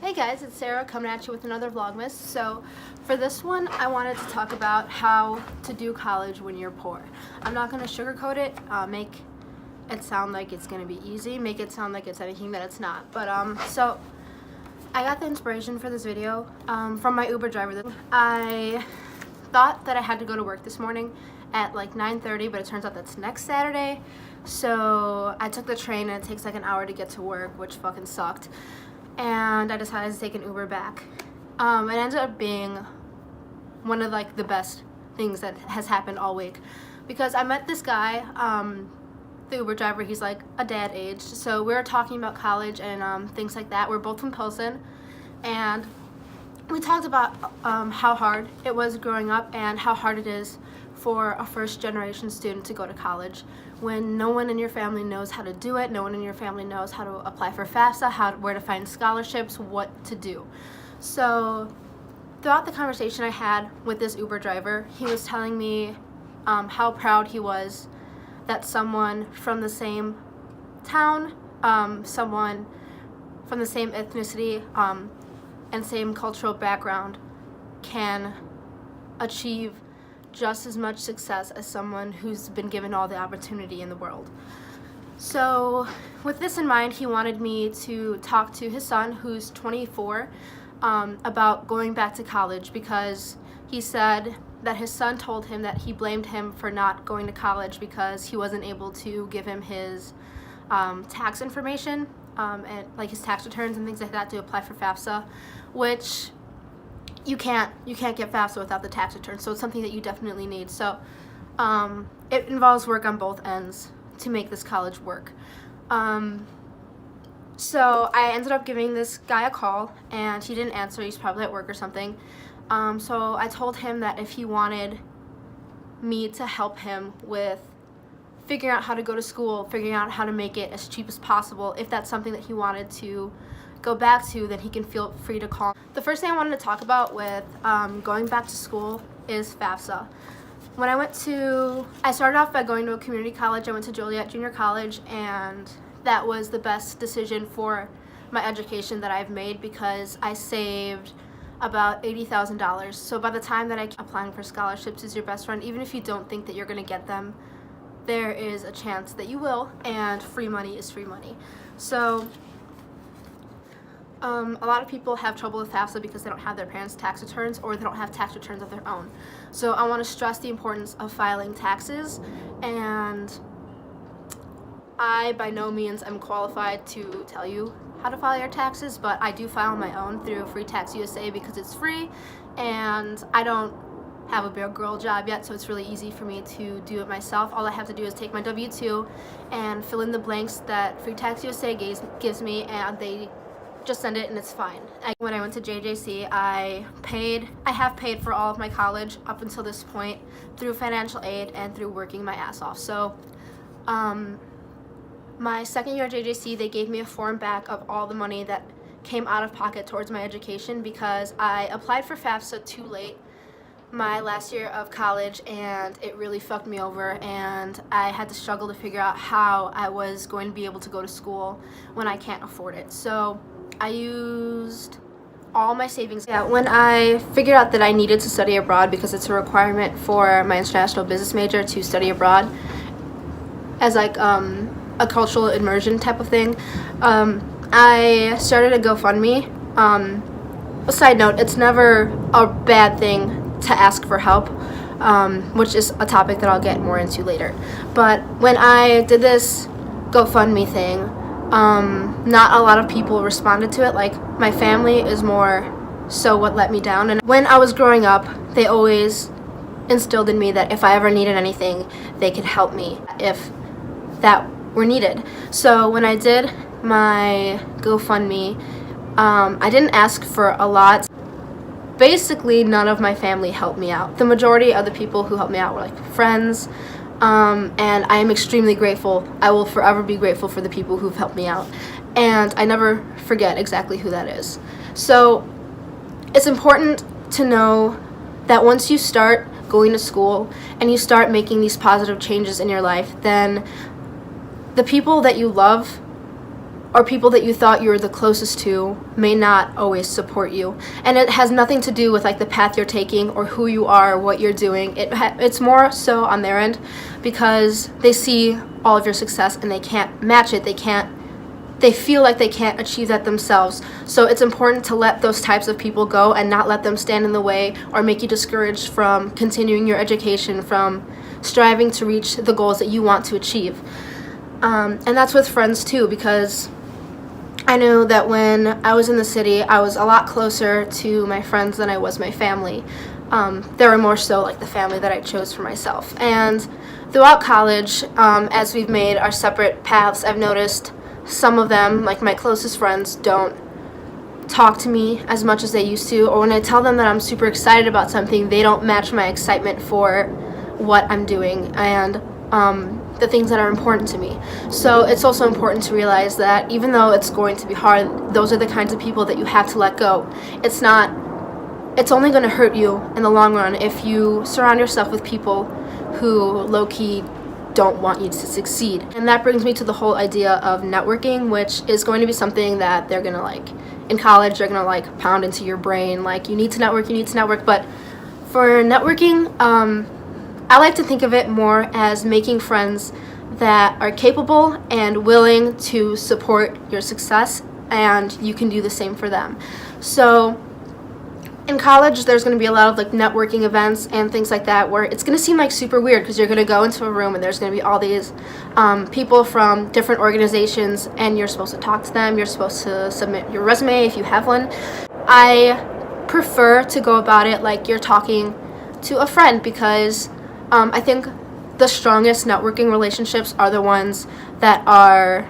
Hey guys, it's Sarah coming at you with another Vlogmas. So for this one, I wanted to talk about how to do college when you're poor. I'm not going to sugarcoat it, make it sound like it's going to be easy, make it sound like it's anything that it's not. But so I got the inspiration for this video from my Uber driver. I thought that I had to go to work this morning at like 9:30, but it turns out that's next Saturday. So I took the train and it takes like an hour to get to work, which fucking sucked. And I decided to take an Uber back. It ended up being one of like the best things that has happened all week, because I met this guy, the Uber driver. He's like a dad age, so we were talking about college and things like that. We're both from Pilsen, and we talked about how hard it was growing up and how hard it is for a first-generation student to go to college when no one in your family knows how to do it, no one in your family knows how to apply for FAFSA, where to find scholarships, what to do. So throughout the conversation I had with this Uber driver, he was telling me how proud he was that someone from the same town, someone from the same ethnicity and same cultural background can achieve just as much success as someone who's been given all the opportunity in the world. So with this in mind, he wanted me to talk to his son, who's 24, about going back to college, because he said that his son told him that he blamed him for not going to college because he wasn't able to give him his tax information and like his tax returns and things like that to apply for FAFSA, which you can't get FAFSA without the tax return, so it's something that you definitely need. So it involves work on both ends to make this college work. So I ended up giving this guy a call, and he didn't answer. He's probably at work or something. So I told him that if he wanted me to help him with figuring out how to go to school, figuring out how to make it as cheap as possible, if that's something that he wanted to go back to, then he can feel free to call. The first thing I wanted to talk about with going back to school is FAFSA. When I started off by going to a community college. I went to Joliet Junior College, and that was the best decision for my education that I've made, because I saved about $80,000. So by the time that applying for scholarships is your best friend, even if you don't think that you're going to get them, there is a chance that you will, and free money is free money. So a lot of people have trouble with FAFSA because they don't have their parents' tax returns, or they don't have tax returns of their own. So I want to stress the importance of filing taxes, and I by no means am qualified to tell you how to file your taxes, but I do file my own through Free Tax USA because it's free, and I don't have a big girl job yet, so it's really easy for me to do it myself. All I have to do is take my W-2 and fill in the blanks that Free Tax USA gives me, and they just send it and it's fine. When I went to JJC, I have paid for all of my college up until this point through financial aid and through working my ass off. So my second year at JJC, they gave me a form back of all the money that came out of pocket towards my education, because I applied for FAFSA too late my last year of college, and it really fucked me over, and I had to struggle to figure out how I was going to be able to go to school when I can't afford it. So I used all my savings. Yeah, when I figured out that I needed to study abroad, because it's a requirement for my international business major to study abroad as like a cultural immersion type of thing, I started a GoFundMe. A side note, it's never a bad thing to ask for help, which is a topic that I'll get more into later. But when I did this GoFundMe thing, not a lot of people responded to it. Like, my family is more so what let me down. And when I was growing up, they always instilled in me that if I ever needed anything, they could help me if that were needed. So when I did my GoFundMe, I didn't ask for a lot. Basically, none of my family helped me out. The majority of the people who helped me out were like friends, and I am extremely grateful. I will forever be grateful for the people who've helped me out, and I never forget exactly who that is. So it's important to know that once you start going to school and you start making these positive changes in your life, then the people that you love or people that you thought you were the closest to may not always support you. And it has nothing to do with like the path you're taking or who you are or what you're doing. It's more so on their end because they see all of your success and they can't match it. They feel like they can't achieve that themselves. So it's important to let those types of people go and not let them stand in the way or make you discouraged from continuing your education, from striving to reach the goals that you want to achieve. And that's with friends too, because I know that when I was in the city, I was a lot closer to my friends than I was my family. They were more so like the family that I chose for myself. And throughout college, as we've made our separate paths, I've noticed some of them, like my closest friends, don't talk to me as much as they used to, or when I tell them that I'm super excited about something, they don't match my excitement for what I'm doing and the things that are important to me. So it's also important to realize that even though it's going to be hard, those are the kinds of people that you have to let go. It's only going to hurt you in the long run if you surround yourself with people who low-key don't want you to succeed. And that brings me to the whole idea of networking, which is going to be something that they're gonna like in college, they're gonna like pound into your brain, like you need to network. But for networking, I like to think of it more as making friends that are capable and willing to support your success, and you can do the same for them. So in college, there's going to be a lot of like networking events and things like that where it's going to seem like super weird because you're going to go into a room and there's going to be all these people from different organizations and you're supposed to talk to them. You're supposed to submit your resume if you have one. I prefer to go about it like you're talking to a friend because I think the strongest networking relationships are the ones that are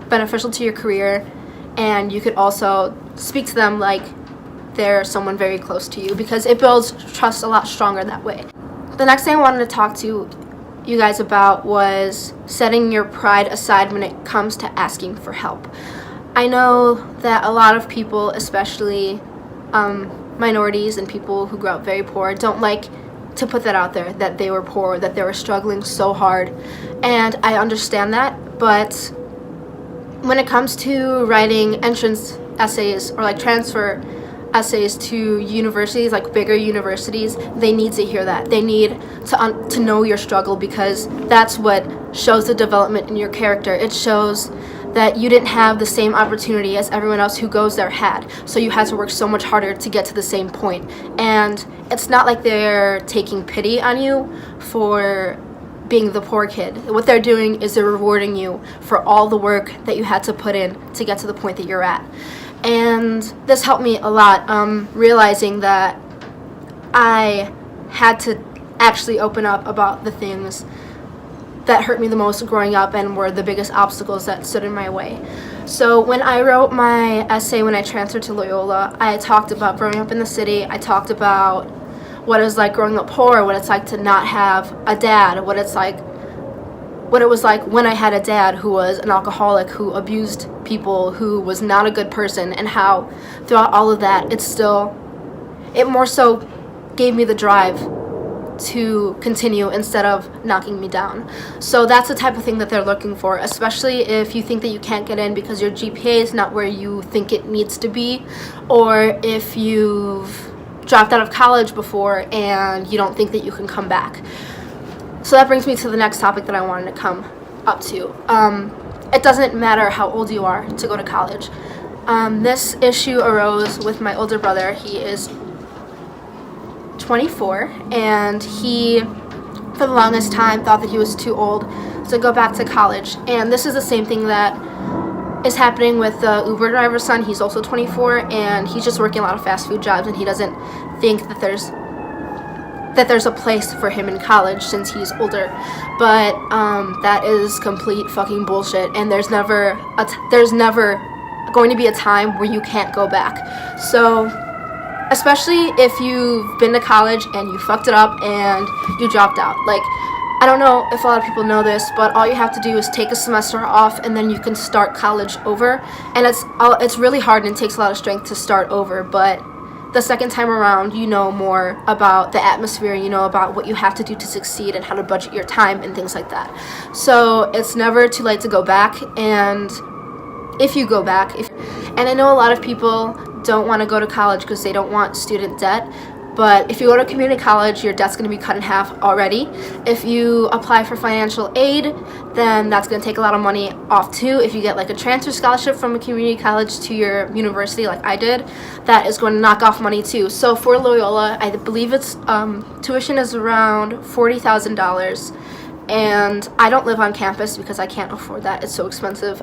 beneficial to your career, and you could also speak to them like they're someone very close to you because it builds trust a lot stronger that way. The next thing I wanted to talk to you guys about was setting your pride aside when it comes to asking for help. I know that a lot of people, especially minorities and people who grew up very poor, don't like to put that out there, that they were poor, that they were struggling so hard, and I understand that, but when it comes to writing entrance essays or like transfer essays to universities, like bigger universities, they need to hear that. They need to know your struggle because that's what shows the development in your character. It shows that you didn't have the same opportunity as everyone else who goes there had. So you had to work so much harder to get to the same point. And it's not like they're taking pity on you for being the poor kid. What they're doing is they're rewarding you for all the work that you had to put in to get to the point that you're at. And this helped me a lot, realizing that I had to actually open up about the things that hurt me the most growing up and were the biggest obstacles that stood in my way. So when I wrote my essay when I transferred to Loyola, I talked about growing up in the city. I talked about what it was like growing up poor, what it's like to not have a dad, what it was like when I had a dad who was an alcoholic, who abused people, who was not a good person, and how throughout all of that, it more so gave me the drive to continue instead of knocking me down. So that's the type of thing that they're looking for, especially if you think that you can't get in because your GPA is not where you think it needs to be, or if you've dropped out of college before and you don't think that you can come back. So that brings me to the next topic that I wanted to come up to. It doesn't matter how old you are to go to college. This issue arose with my older brother. He is 24, and he, for the longest time, thought that he was too old to go back to college. And this is the same thing that is happening with the Uber driver's son. He's also 24, and he's just working a lot of fast food jobs, and he doesn't think that there's a place for him in college since he's older. But that is complete fucking bullshit, and there's never going to be a time where you can't go back. So especially if you've been to college and you fucked it up and you dropped out. Like, I don't know if a lot of people know this, but all you have to do is take a semester off and then you can start college over. And it's really hard and it takes a lot of strength to start over, but the second time around, you know more about the atmosphere, you know about what you have to do to succeed and how to budget your time and things like that. So it's never too late to go back, and if you go back. And I know a lot of people don't want to go to college because they don't want student debt, but if you go to community college, your debt's going to be cut in half already. If you apply for financial aid, then that's going to take a lot of money off too. If you get like a transfer scholarship from a community college to your university like I did, that is going to knock off money too. So for Loyola, I believe it's tuition is around $40,000, and I don't live on campus because I can't afford that. It's so expensive.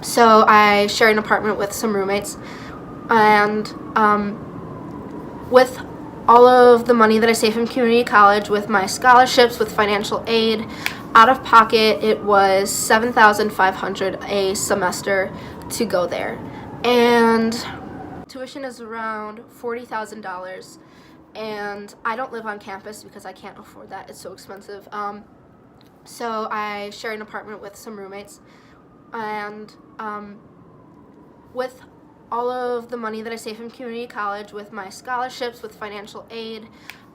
So I share an apartment with some roommates, and with all of the money that I saved from community college, with my scholarships, with financial aid, out of pocket, it was $7,500 a semester to go there. And tuition is around $40,000, and I don't live on campus because I can't afford that. It's so expensive. So I share an apartment with some roommates, and with all of the money that I saved from community college, with my scholarships, with financial aid,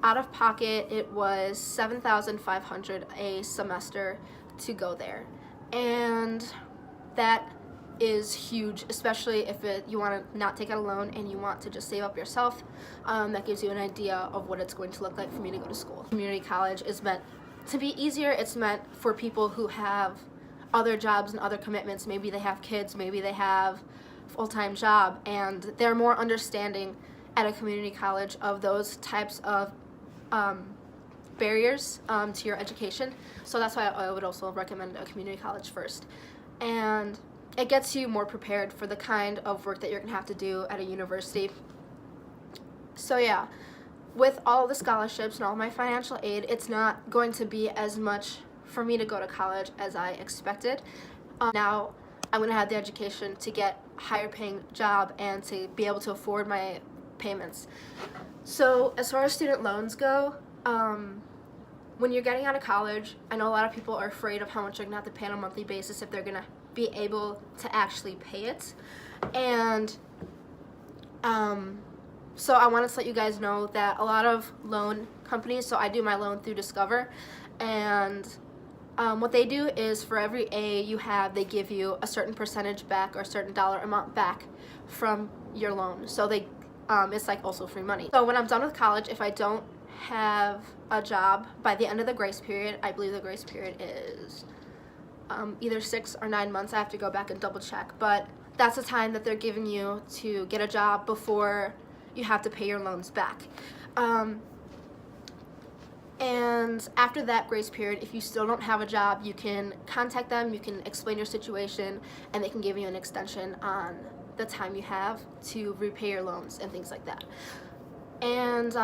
out of pocket, it was $7,500 a semester to go there. And that is huge, especially if you want to not take out a loan and you want to just save up yourself. That gives you an idea of what it's going to look like for me to go to school. Community college is meant to be easier. It's meant for people who have other jobs and other commitments. Maybe they have kids, maybe they have full-time job, and they're more understanding at a community college of those types of barriers to your education. So that's why I would also recommend a community college first. And it gets you more prepared for the kind of work that you're going to have to do at a university. So yeah, with all the scholarships and all my financial aid, it's not going to be as much for me to go to college as I expected. Now I'm going to have the education to get a higher paying job and to be able to afford my payments. So as far as student loans go, when you're getting out of college, I know a lot of people are afraid of how much they're going to have to pay on a monthly basis if they're going to be able to actually pay it. And so I wanted to let you guys know that a lot of loan companies, so I do my loan through Discover, and what they do is for every A you have, they give you a certain percentage back or a certain dollar amount back from your loan. So they, it's like also free money. So when I'm done with college, if I don't have a job by the end of the grace period, I believe the grace period is either 6 or 9 months. I have to go back and double check, but that's the time that they're giving you to get a job before you have to pay your loans back. And after that grace period, if you still don't have a job, you can contact them, you can explain your situation, and they can give you an extension on the time you have to repay your loans and things like that. And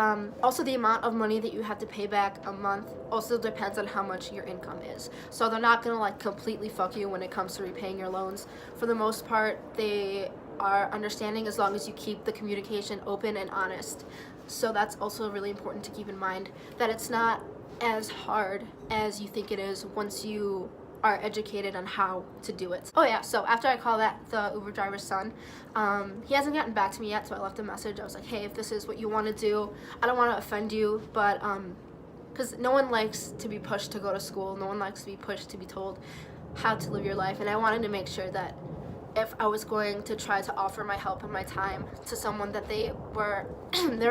also the amount of money that you have to pay back a month also depends on how much your income is. So they're not going to like completely fuck you when it comes to repaying your loans. For the most part, they are understanding as long as you keep the communication open and honest. So that's also really important to keep in mind, that it's not as hard as you think it is once you are educated on how to do it. Oh yeah, so after I called the Uber driver's son, he hasn't gotten back to me yet, so I left a message. I was like, hey, if this is what you want to do, I don't want to offend you, but because no one likes to be pushed to go to school, no one likes to be pushed to be told how to live your life, and I wanted to make sure that if I was going to try to offer my help and my time to someone, that they were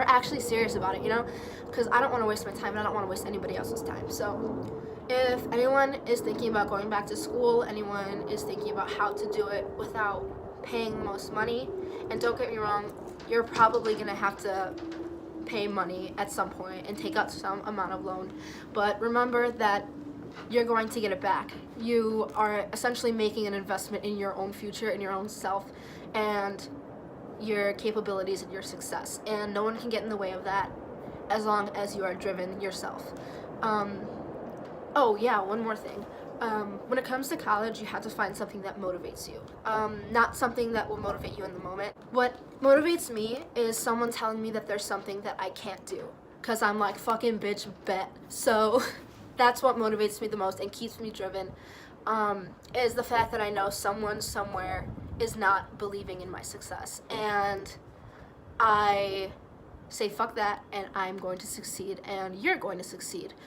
actually serious about it, you know, because I don't want to waste my time and I don't want to waste anybody else's time. So if anyone is thinking about going back to school, anyone is thinking about how to do it without paying the most money, and don't get me wrong, you're probably going to have to pay money at some point and take out some amount of loan, but remember that you're going to get it back. You are essentially making an investment in your own future, in your own self, and your capabilities and your success, and no one can get in the way of that as long as you are driven yourself. Oh yeah, one more thing. When it comes to college, you have to find something that motivates you, not something that will motivate you in the moment. What motivates me is someone telling me that there's something that I can't do, because I'm like, fucking bitch, bet. So that's what motivates me the most and keeps me driven, is the fact that I know someone somewhere is not believing in my success, and I say fuck that, and I'm going to succeed, and you're going to succeed.